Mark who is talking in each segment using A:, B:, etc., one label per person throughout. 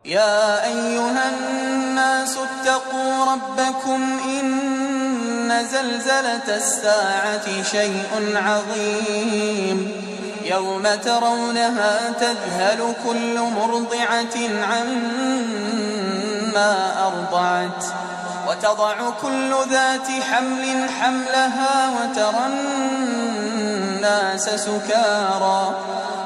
A: يا أيها الناس اتقوا ربكم إن زلزلة الساعة شيء عظيم يوم ترونها تذهل كل مرضعة عما أرضعت وتضع كل ذات حمل حملها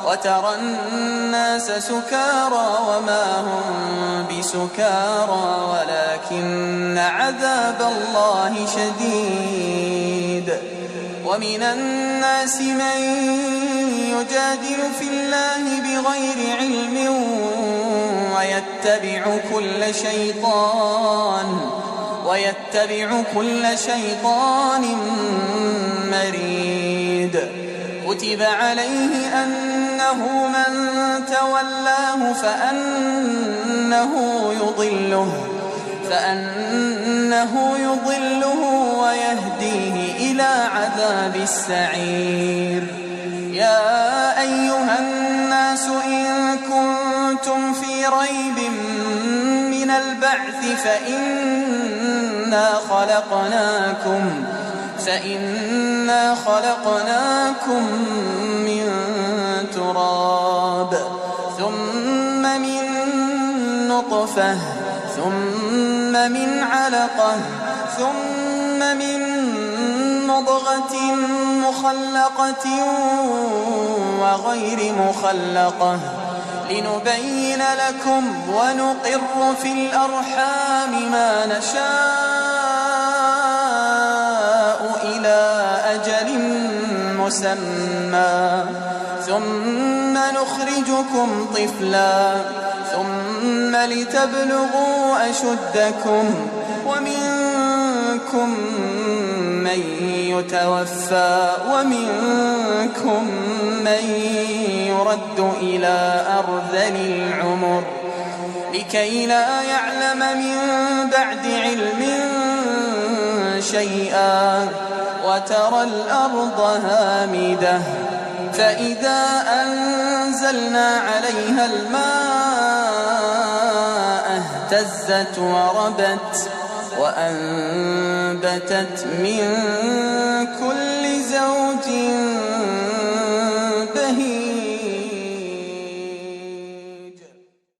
A: وترى الناس سكارى وما هم بسكارى ولكن عذاب الله شديد. ومن الناس من يجادل في الله بغير علم ويتبع كل شيطان مريد. كتب عليه أنه من تولاه فأنه يضله ويهديه إلى عذاب السعير. يا أيها الناس إن كنتم في ريب من البعث فإنا خلقناكم من تراب ثم من نطفة ثم من علقة ثم من مضغة مخلقة وغير مخلقة لنبين لكم ونقر في الأرحام ما نشاء إلى أجل مسمى ثم نخرجكم طفلا ثم لتبلغوا أشدكم ومنكم من يتوفى ومنكم من يرد إلى أرذل العمر لكي لا يعلم من بعد علم شيئا وترى الأرض هامدة فإذا أنزلنا عليها الماء اهتزت وربت وأنبتت من كل زوج